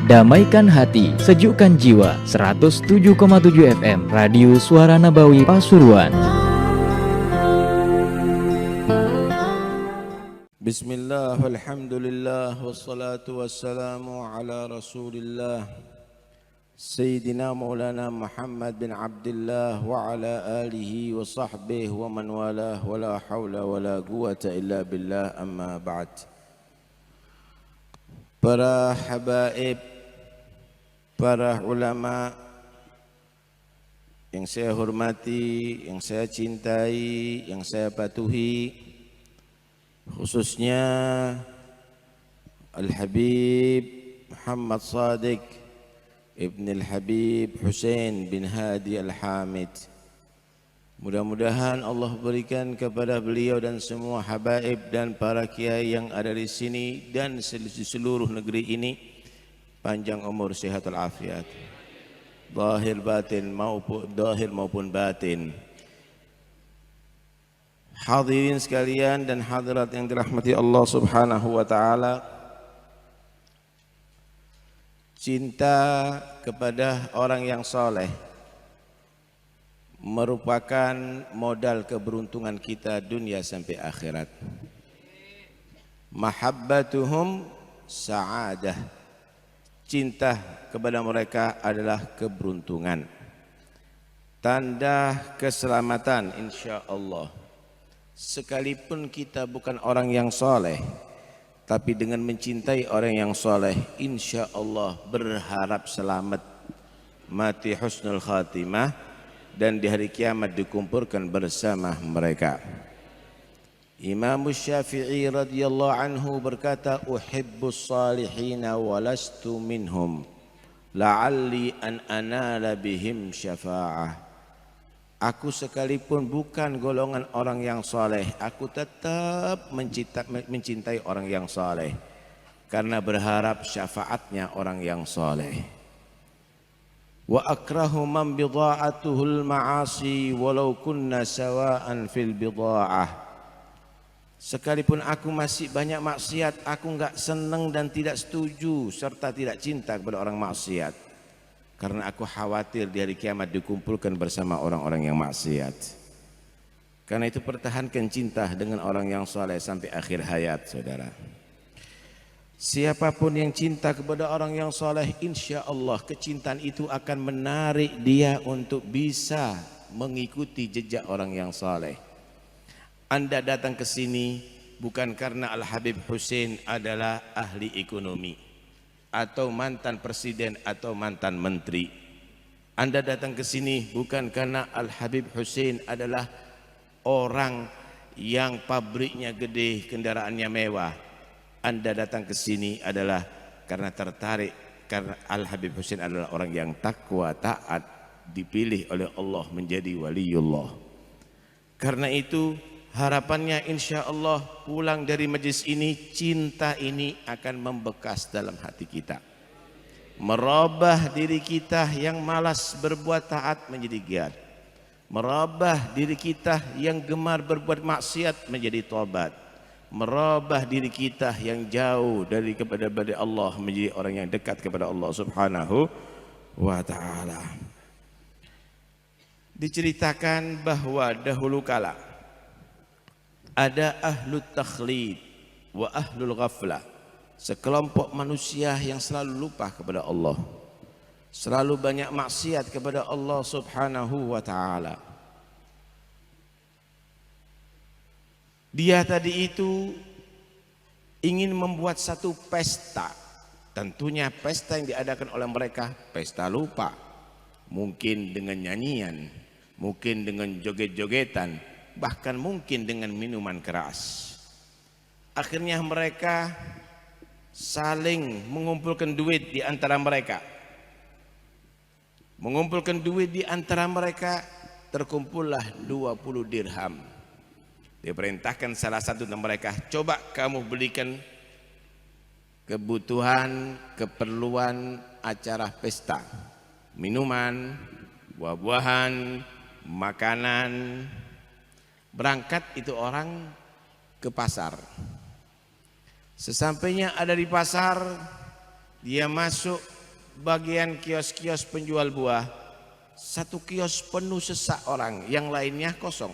Damaikan hati, sejukkan jiwa. 107,7 FM Radio Suara Nabawi Pasuruan. Bismillah, alhamdulillah, wassalatu wassalamu ala rasulillah Sayyidina Maulana Muhammad bin Abdullah wa ala alihi wa sahbihi wa man walah wa la hawla wa la quwata illa billah, amma ba'd. Para habaib, para ulama yang saya hormati, yang saya cintai, yang saya patuhi, khususnya Al-Habib Muhammad Sadiq Ibn Al-Habib Hussein bin Hadi Al-Hamid. Mudah-mudahan Allah berikan kepada beliau dan semua habaib dan para kiai yang ada di sini dan di seluruh negeri ini panjang umur, sehat walafiat, zahir maupun batin. Hadirin sekalian dan hadirat yang dirahmati Allah Subhanahu wa taala, cinta kepada orang yang soleh merupakan modal keberuntungan kita dunia sampai akhirat. Mahabbatuhum sa'adah, cinta kepada mereka adalah keberuntungan, tanda keselamatan insyaallah. Sekalipun kita bukan orang yang soleh, tapi dengan mencintai orang yang soleh, insyaallah berharap selamat, mati husnul khatimah, dan di hari kiamat dikumpulkan bersama mereka. Imam Syafi'i radhiyallahu anhu berkata, uhibbus salihina walastu minhum la'alli an anala bihim syafa'ah. Aku sekalipun bukan golongan orang yang soleh, aku tetap mencintai orang yang soleh karena berharap syafaatnya orang yang soleh. Wa akrahu man bida'atuhul ma'asi walau kunna sawa'an fil bida'ah. Sekalipun aku masih banyak maksiat, aku enggak senang dan tidak setuju serta tidak cinta kepada orang maksiat, karena aku khawatir di hari kiamat dikumpulkan bersama orang-orang yang maksiat. Karena itu pertahankan cinta dengan orang yang soleh sampai akhir hayat, saudara. Siapapun yang cinta kepada orang yang soleh, insya Allah kecintaan itu akan menarik dia untuk bisa mengikuti jejak orang yang soleh. Anda datang ke sini bukan karena Al-Habib Hussein adalah ahli ekonomi atau mantan presiden atau mantan menteri. Anda datang ke sini bukan karena Al-Habib Hussein adalah orang yang pabriknya gede, kendaraannya mewah. Anda datang ke sini adalah karena tertarik, karena Al-Habib Hussein adalah orang yang takwa, taat, dipilih oleh Allah menjadi waliullah. Karena itu harapannya insya Allah pulang dari majlis ini, cinta ini akan membekas dalam hati kita, merubah diri kita yang malas berbuat taat menjadi giat, merubah diri kita yang gemar berbuat maksiat menjadi tobat, merubah diri kita yang jauh dari kepada Allah menjadi orang yang dekat kepada Allah Subhanahu wa ta'ala. Diceritakan bahwa dahulu kala ada ahlut takhlid wa ahlul ghaflah, sekelompok manusia yang selalu lupa kepada Allah, selalu banyak maksiat kepada Allah Subhanahu wa ta'ala. Dia tadi itu ingin membuat satu pesta. Tentunya pesta yang diadakan oleh mereka pesta lupa, mungkin dengan nyanyian, mungkin dengan joget-jogetan, bahkan mungkin dengan minuman keras. Akhirnya mereka saling mengumpulkan duit di antara mereka. Mengumpulkan duit di antara mereka, terkumpullah 20 dirham. Diperintahkan salah satu dari mereka, coba kamu belikan kebutuhan, keperluan acara pesta, minuman, buah-buahan, makanan. Berangkat itu orang ke pasar. Sesampainya ada di pasar, dia masuk bagian kios-kios penjual buah, satu kios penuh sesak orang, yang lainnya kosong.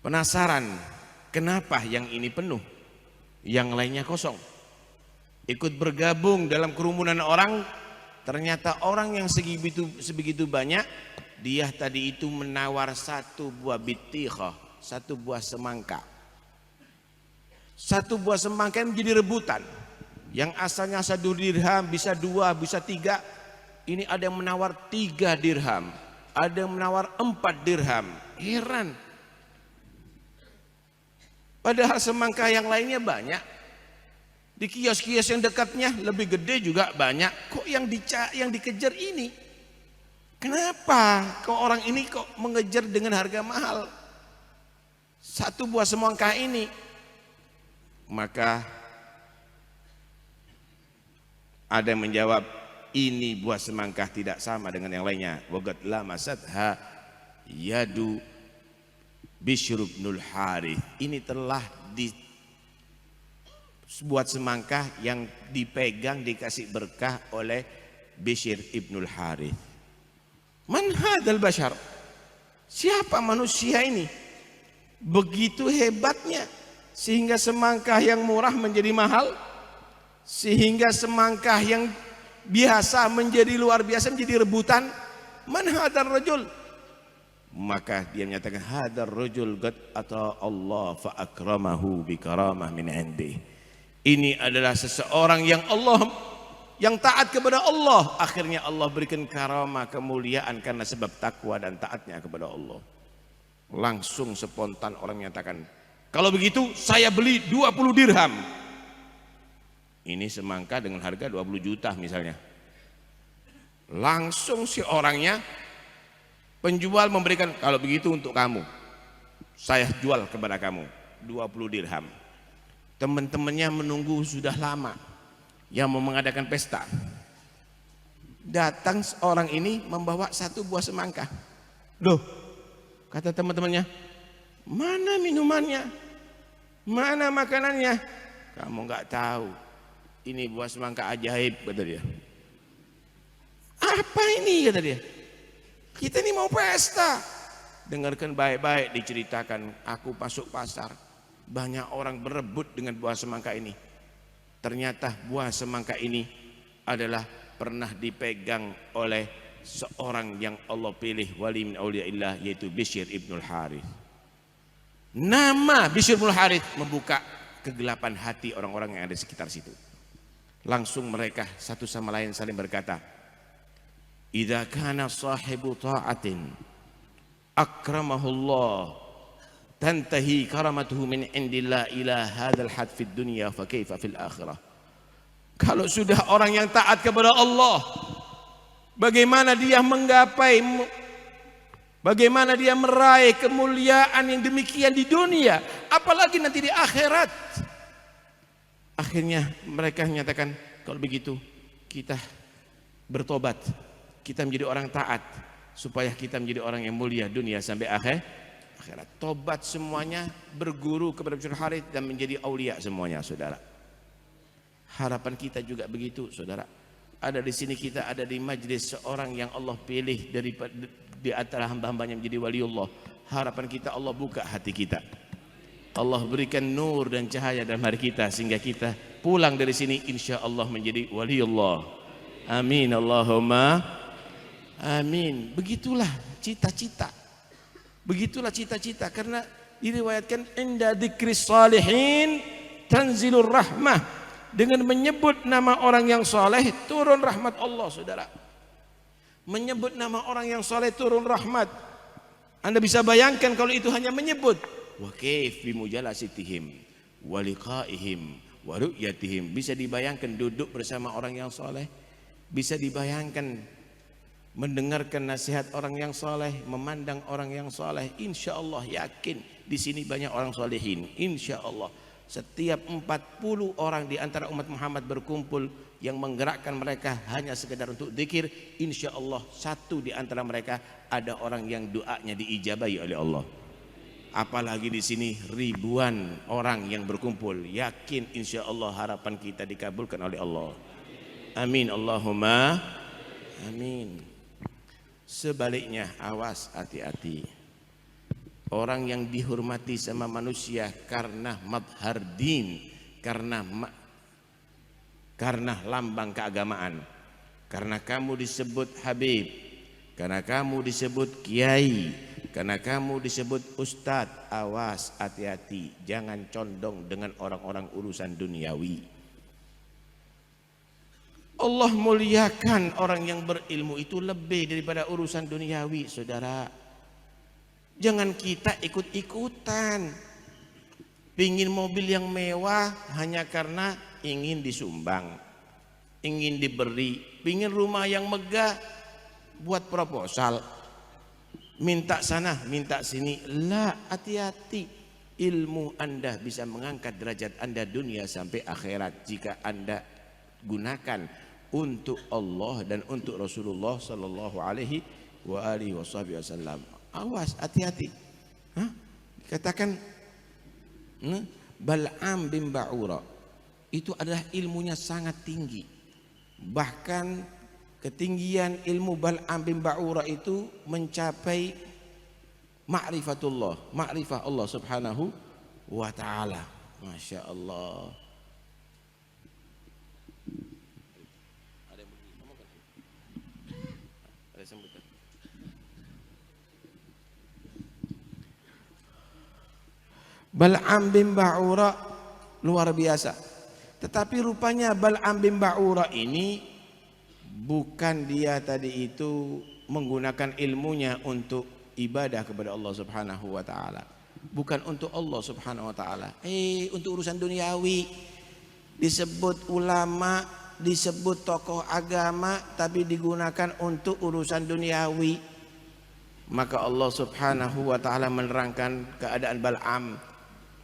Penasaran, kenapa yang ini penuh, yang lainnya kosong? Ikut bergabung dalam kerumunan orang, ternyata orang yang sebegitu banyak, dia tadi itu menawar satu buah bitikhah, satu buah semangka. Satu buah semangka menjadi rebutan. Yang asalnya 1 dirham bisa 2, bisa 3. Ini ada yang menawar 3 dirham, ada yang menawar 4 dirham. Heran. Padahal semangka yang lainnya banyak. Di kios-kios yang dekatnya lebih gede juga banyak. Kok yang dikejar ini? Kenapa kok orang ini kok mengejar dengan harga mahal? Satu buah semangka ini. Maka ada yang menjawab, ini buah semangka tidak sama dengan yang lainnya. Wagat lamasatha yadu Bishr ibnul Harith. Ini telah buat semangka yang dipegang, dikasih berkah oleh Bishr ibnul Harith. Man hadzal bashar? Siapa manusia ini? Begitu hebatnya sehingga semangka yang murah menjadi mahal, sehingga semangka yang biasa menjadi luar biasa, menjadi rebutan. Man hadzal rajul? Maka dia menyatakan, hadzal rajul qad ata Allah fa akramahu bi karamah min indi. Ini adalah seseorang yang taat kepada Allah, akhirnya Allah berikan karamah, kemuliaan karena sebab takwa dan taatnya kepada Allah. Langsung spontan orang menyatakan, kalau begitu saya beli 20 dirham. Ini semangka dengan harga 20 juta misalnya. Langsung si orangnya, penjual memberikan, kalau begitu untuk kamu, saya jual kepada kamu 20 dirham. Teman-temannya menunggu sudah lama, yang mau mengadakan pesta. Datang orang ini membawa satu buah semangka. Loh, kata teman-temannya, mana minumannya? Mana makanannya? Kamu nggak tahu, ini buah semangka ajaib, kata dia. Apa ini, kata dia? Kita ini mau pesta. Dengarkan baik-baik, diceritakan. Aku masuk pasar, banyak orang berebut dengan buah semangka ini. Ternyata buah semangka ini adalah pernah dipegang oleh seorang yang Allah pilih, wali min auliyaillah, yaitu Bishr ibnul Harith. Nama Bishr ibnul Harith membuka kegelapan hati orang-orang yang ada di sekitar situ. Langsung mereka satu sama lain saling berkata, idza kana sahibu ta'atin akramahullah tantahi karamatuhu min indillah ila hadzal had fid dunya fa kaifa fil akhirah. Kalau sudah orang yang taat kepada Allah, bagaimana dia menggapai, bagaimana dia meraih kemuliaan yang demikian di dunia, apalagi nanti di akhirat. Akhirnya mereka menyatakan, kalau begitu kita bertobat, kita menjadi orang taat, supaya kita menjadi orang yang mulia dunia sampai akhirat. Tobat semuanya, berguru kepada Bishr Harith dan menjadi aulia semuanya, saudara. Harapan kita juga begitu, saudara. Ada di sini, kita ada di majlis seorang yang Allah pilih di antara hamba-hambanya menjadi waliullah. Harapan kita Allah buka hati kita, Allah berikan nur dan cahaya dalam hari kita, sehingga kita pulang dari sini insya Allah menjadi waliullah. Amin Allahumma amin. Begitulah cita-cita. Begitulah cita-cita, karena diriwayatkan inda dzikris salihin tanzilur rahmah. Dengan menyebut nama orang yang saleh turun rahmat Allah, saudara. Menyebut nama orang yang saleh turun rahmat. Anda bisa bayangkan kalau itu hanya menyebut. Wa kaif bi mujalasatihim wa liqaihim wa ru'yatihim. Bisa dibayangkan duduk bersama orang yang saleh. Bisa dibayangkan mendengarkan nasihat orang yang soleh, memandang orang yang soleh. Insya Allah yakin di sini banyak orang solehin. Insya Allah setiap 40 orang di antara umat Muhammad berkumpul yang menggerakkan mereka hanya sekedar untuk zikir, insya Allah satu di antara mereka ada orang yang doanya diijabahi oleh Allah. Apalagi di sini ribuan orang yang berkumpul, yakin insya Allah harapan kita dikabulkan oleh Allah. Amin Allahumma amin. Sebaliknya, awas, hati-hati. Orang yang dihormati sama manusia karena madhar din, karena lambang keagamaan, karena kamu disebut Habib, karena kamu disebut Kiai, karena kamu disebut Ustadz, awas, hati-hati. Jangan condong dengan orang-orang urusan duniawi. Allah muliakan orang yang berilmu itu lebih daripada urusan duniawi, saudara. Jangan kita ikut-ikutan pingin mobil yang mewah hanya karena ingin disumbang, ingin diberi, pingin rumah yang megah buat proposal, minta sana minta sini. Lah, hati-hati. Ilmu Anda bisa mengangkat derajat Anda dunia sampai akhirat jika Anda gunakan untuk Allah dan untuk Rasulullah sallallahu alaihi wasallam. Awas, hati-hati. Katakan Bal'am bin Ba'ura itu adalah ilmunya sangat tinggi. Bahkan ketinggian ilmu Bal'am bin Ba'ura itu mencapai ma'rifatullah, ma'rifah Allah subhanahu wa ta'ala. Masya Allah. Bal'am bin Ba'ura luar biasa. Tetapi rupanya Bal'am bin Ba'ura ini bukan dia tadi itu menggunakan ilmunya untuk ibadah kepada Allah subhanahu wa ta'ala. Bukan untuk Allah subhanahu wa ta'ala. Untuk urusan duniawi. Disebut ulama, disebut tokoh agama, tapi digunakan untuk urusan duniawi. Maka Allah subhanahu wa ta'ala menerangkan keadaan Bal'am.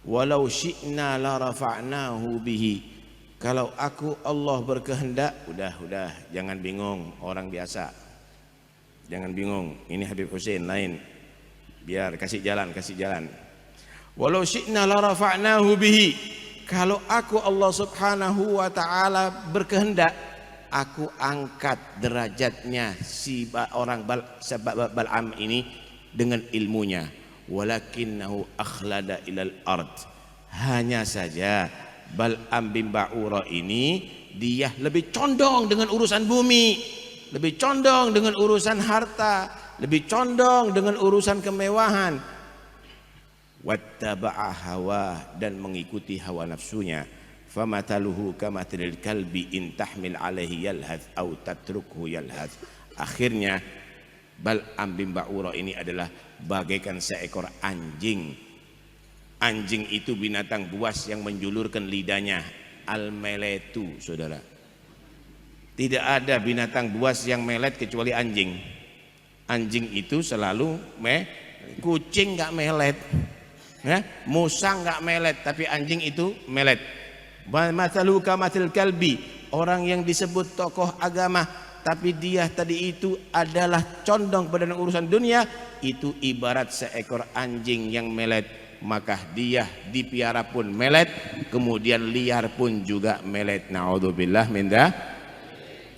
Walau syi'na la rafa'nahu bihi. Kalau aku Allah berkehendak, udah, jangan bingung orang biasa. Jangan bingung, ini Habib Hussein lain. Biar kasih jalan. Walau syi'na la rafa'nahu bihi. Kalau aku Allah subhanahu wa ta'ala berkehendak, aku angkat derajatnya si orang Bal'am ini dengan ilmunya. Walakinnahu akhlada ilal ard. Hanya saja Bal'am bin Ba'ura ini dia lebih condong dengan urusan bumi, lebih condong dengan urusan harta, lebih condong dengan urusan kemewahan. Wattaba'a hawa, dan mengikuti hawa nafsunya. Famataluhu kamathalil kalbi in tahmil alaihi yalhath au tatrukhu yalhath. Akhirnya Bal'am bin Ba'ura ini adalah bagaikan seekor anjing. Anjing itu binatang buas yang menjulurkan lidahnya. Al-meletu, saudara. Tidak ada binatang buas yang melet kecuali anjing. Anjing itu selalu kucing nggak melet, musang nggak melet, tapi anjing itu melet. Mathalu kamathil kalbi, orang yang disebut tokoh agama tapi dia tadi itu adalah condong pada urusan dunia, itu ibarat seekor anjing yang melet. Maka dia dipiara pun melet, kemudian liar pun juga melet. Na'udzubillah min dzalik.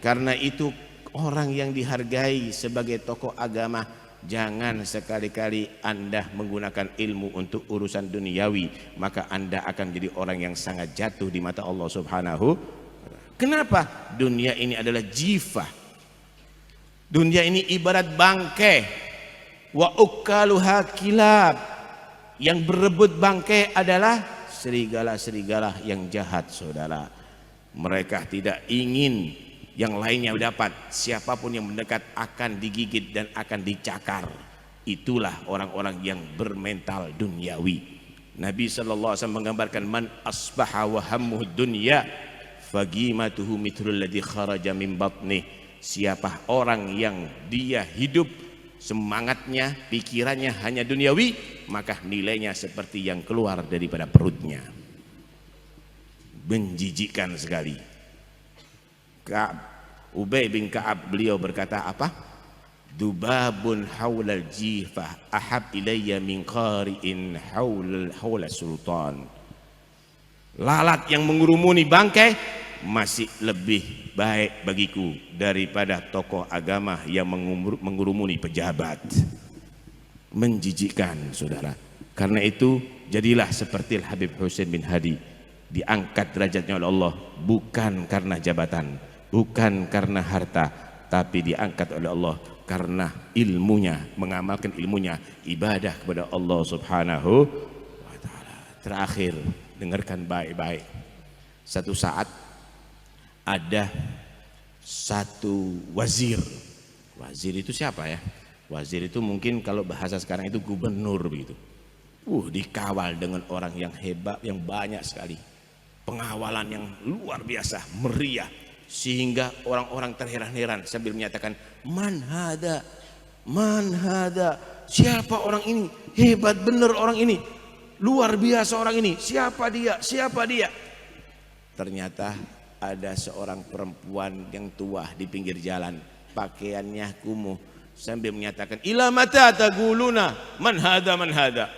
Karena itu orang yang dihargai sebagai tokoh agama, jangan sekali-kali Anda menggunakan ilmu untuk urusan duniawi, maka Anda akan jadi orang yang sangat jatuh di mata Allah subhanahu. Kenapa? Dunia ini adalah jifah. Dunia ini ibarat bangkai. Wa ukaluha kilab. Yang berebut bangkai adalah serigala-serigala yang jahat, saudara. Mereka tidak ingin yang lainnya dapat. Siapapun yang mendekat akan digigit dan akan dicakar. Itulah orang-orang yang bermental duniawi. Nabi SAW menggambarkan man asbaha wa hammuh dunya fagimatuhu mithlul ladzi kharaja min batnih. Siapa orang yang dia hidup semangatnya, pikirannya hanya duniawi, maka nilainya seperti yang keluar daripada perutnya. Menjijikkan sekali. Ubay bin Ka'ab, beliau berkata apa? Dubabun haulal jifah ahab ilayya min qari'in haula sultan. Lalat yang mengurumuni bangkai masih lebih baik bagiku daripada tokoh agama yang mengurumuni pejabat. Menjijikkan, saudara. Karena itu jadilah seperti Habib Husain bin Hadi, diangkat derajatnya oleh Allah bukan karena jabatan, bukan karena harta, tapi diangkat oleh Allah karena ilmunya, mengamalkan ilmunya, ibadah kepada Allah Subhanahu wa taala. Terakhir, dengarkan baik-baik. Satu saat ada satu wazir. Wazir itu siapa ya? Wazir itu mungkin kalau bahasa sekarang itu gubernur begitu. Dikawal dengan orang yang hebat, yang banyak sekali. Pengawalan yang luar biasa, meriah, sehingga orang-orang terheran-heran sambil menyatakan, man hada, siapa orang ini, hebat bener orang ini, luar biasa orang ini, siapa dia. Ternyata ada seorang perempuan yang tua di pinggir jalan, pakaiannya kumuh, sambil menyatakan, ila mata taquluna man hada,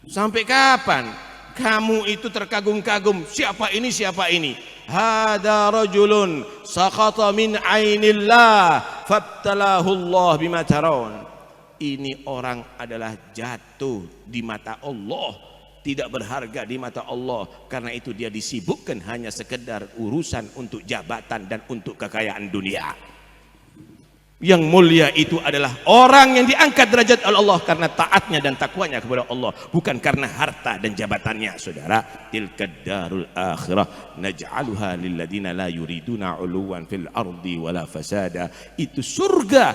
sampai kapan kamu itu terkagum-kagum, siapa ini? Hada rajulun saqata min ainillah fabtalahu Allah bima tarawun. Ini orang adalah jatuh di mata Allah, tidak berharga di mata Allah. Karena itu dia disibukkan hanya sekedar urusan untuk jabatan dan untuk kekayaan dunia. Yang mulia itu adalah orang yang diangkat derajat oleh Allah karena taatnya dan takwanya kepada Allah, bukan karena harta dan jabatannya. Saudara, tilkad darul akhirah naj'aluha lil ladina la yuriduna 'uluwan fil ardi wala fasada. Itu surga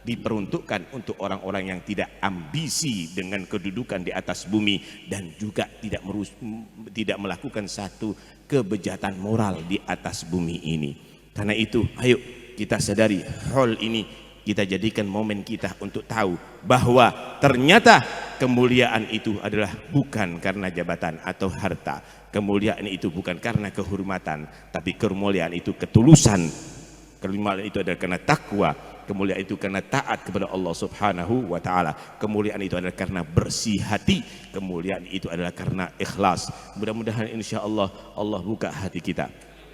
diperuntukkan untuk orang-orang yang tidak ambisi dengan kedudukan di atas bumi dan juga tidak melakukan satu kebejatan moral di atas bumi ini. Karena itu, ayo kita sadari hal ini, kita jadikan momen kita untuk tahu bahwa ternyata kemuliaan itu adalah bukan karena jabatan atau harta. Kemuliaan itu bukan karena kehormatan, tapi kemuliaan itu ketulusan. Kemuliaan itu adalah karena takwa. Kemuliaan itu karena taat kepada Allah Subhanahu wa taala. Kemuliaan itu adalah karena bersih hati. Kemuliaan itu adalah karena ikhlas. Mudah-mudahan insyaallah Allah buka hati kita.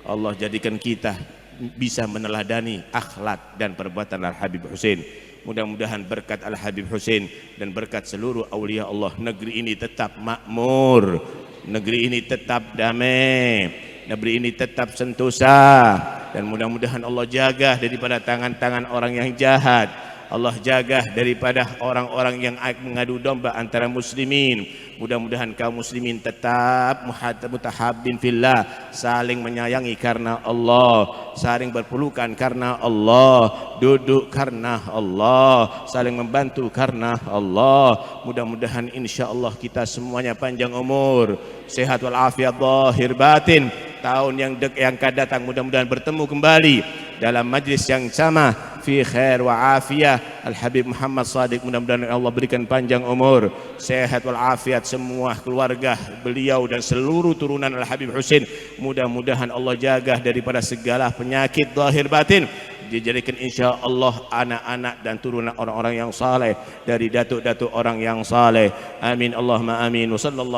Allah jadikan kita bisa meneladani akhlak dan perbuatan Al-Habib Husain. Mudah-mudahan berkat Al-Habib Husain dan berkat seluruh aulia Allah, negeri ini tetap makmur, negeri ini tetap damai, negeri ini tetap sentosa, dan mudah-mudahan Allah jaga daripada tangan-tangan orang yang jahat. Allah jaga daripada orang-orang yang mengadu domba antara muslimin. Mudah-mudahan kaum muslimin tetap mutahabbin fillah, saling menyayangi karena Allah, saling berpelukan karena Allah, duduk karena Allah, saling membantu karena Allah. Mudah-mudahan insyaallah kita semuanya panjang umur, sehat walafiat zahir batin. Tahun yang akan datang mudah-mudahan bertemu kembali dalam majlis yang sama fi khair wa afiyah. Al-Habib Muhammad Shadiq, mudah-mudahan Allah berikan panjang umur, sehat walafiat semua keluarga beliau dan seluruh turunan Al-Habib Husain. Mudah-mudahan Allah jaga daripada segala penyakit zahir batin, dijadikan insyaallah anak-anak dan turunan orang-orang yang saleh, dari datuk-datuk orang yang saleh. Amin Allahumma amin. Wa sallallahu